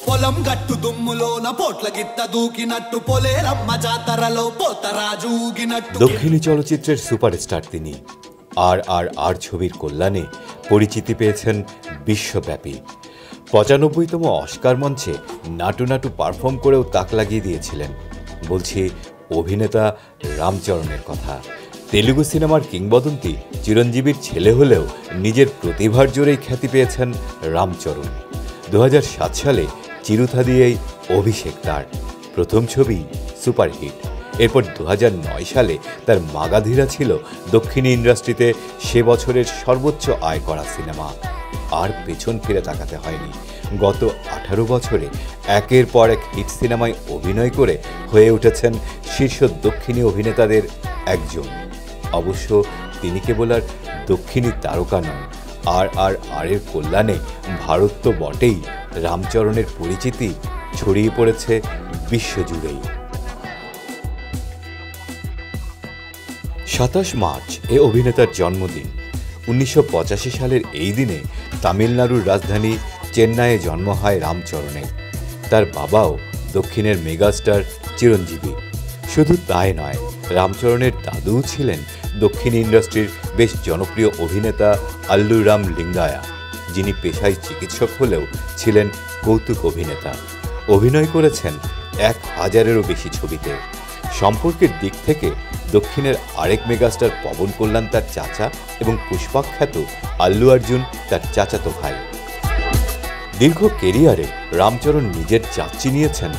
పొలం గట్టు దుమ్ములోన పోట్ల గిత్త దూకినట్టు పొలేరమ్మ జాతరలో పోతరాజు ఊగినట్టు। দক্ষিণী চলচ্চিত্রের সুপারস্টার তিনি। আর ছবির কল্যাণে পরিচিতি পেয়েছেন বিশ্বব্যাপী। ৯৫তম অস্কার মঞ্চে নাটু নাটু পারফর্ম করেও তাক লাগিয়ে দিয়েছিলেন। বলছি অভিনেতা রামচরণের কথা। তেলুগু সিনেমার কিংবদন্তি চিরঞ্জীবীর ছেলে হলেও নিজের প্রতিভার জোরেই খ্যাতি পেয়েছেন রামচরণ। ২০০৭ সালে চিরুথা দিয়েই অভিষেক তার। প্রথম ছবি সুপারহিট। এরপর ২০০৯ সালে তার মাগাধীরা ছিল দক্ষিণী ইন্ডাস্ট্রিতে সে বছরের সর্বোচ্চ আয় করা সিনেমা। আর পেছন ফিরে তাকাতে হয়নি। গত ১৮ বছরে একের পর এক হিট সিনেমায় অভিনয় করে হয়ে উঠেছেন শীর্ষ দক্ষিণী অভিনেতাদের একজন। অবশ্য তিনি কেবল আর দক্ষিণী তারকা নন, আর এর কল্যাণে ভারত তো বটেই, রামচরণের পরিচিতি ছড়িয়ে পড়েছে বিশ্বজুড়েই। ২৭ মার্চ এ অভিনেতার জন্মদিন। ১৯৮৫ সালের এই দিনে তামিলনাড়ুর রাজধানী চেন্নাইয়ে জন্ম হয় রামচরণের। তার বাবাও দক্ষিণের মেগাস্টার চিরঞ্জীবী। শুধু তাই নয়, রামচরণের দাদুও ছিলেন দক্ষিণ ইন্ডাস্ট্রির বেশ জনপ্রিয় অভিনেতা আল্লু রাম লিঙ্গায়া, যিনি পেশায় চিকিৎসক হলেও ছিলেন কৌতুক অভিনেতা। অভিনয় করেছেন ১,০০০-এরও বেশি ছবিতে। সম্পর্কের দিক থেকে দক্ষিণের আরেক মেগাস্টার পবন কল্যাণ তার চাচা এবং পুষ্পাখ্যাত আল্লু অর্জুন তার চাচাতো ভাই। দীর্ঘ কেরিয়ারে রামচরণ নিজের চাচ্চি নিয়েছেন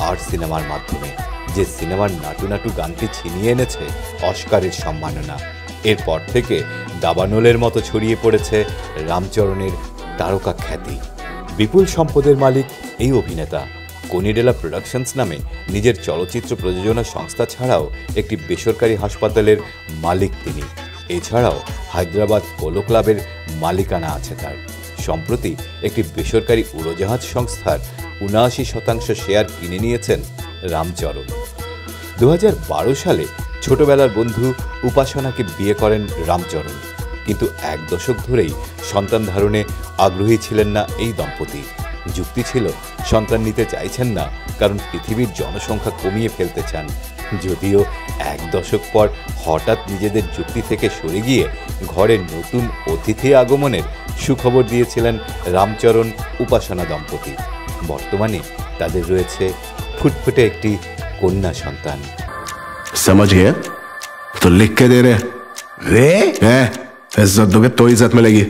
আর সিনেমার মাধ্যমে, যে সিনেমার নাটু নাটু গানটি ছিনিয়ে এনেছে অস্কারের সম্মাননা। এরপর থেকে দাবানলের মতো ছড়িয়ে পড়েছে রামচরণের তারকা খ্যাতি। বিপুল সম্পদের মালিক এই অভিনেতা। কনিডেলা প্রোডাকশনস নামে নিজের চলচ্চিত্র প্রযোজনা সংস্থা ছাড়াও একটি বেসরকারি হাসপাতালের মালিক তিনি। এছাড়াও হায়দ্রাবাদ পোলো ক্লাবের মালিকানা আছে তার। সম্প্রতি একটি বেসরকারি উড়োজাহাজ সংস্থার ৭৯% শেয়ার কিনে নিয়েছেন রামচরণ। ২০১২ সালে ছোটবেলার বন্ধু উপাসনাকে বিয়ে করেন রামচরণ, কিন্তু এক দশক ধরেই সন্তান ধারণে আগ্রহী ছিলেন না এই দম্পতি। যুক্তি ছিল সন্তান নিতে চাইছেন না কারণ পৃথিবীর জনসংখ্যা কমিয়ে ফেলতে চান। যদিও এক দশক পর হঠাৎ নিজেদের যুক্তি থেকে সরে গিয়ে ঘরে নতুন অতিথি আগমনের সুখবর দিয়েছিলেন রামচরণ উপাসনা দম্পতি। বর্তমানে তাদের রয়েছে ফুটফুটে একটি কন্যা সন্তান। समझ गया तो लिख के दे रहे इज्जत दोगे तो इज्जत मिलेगी।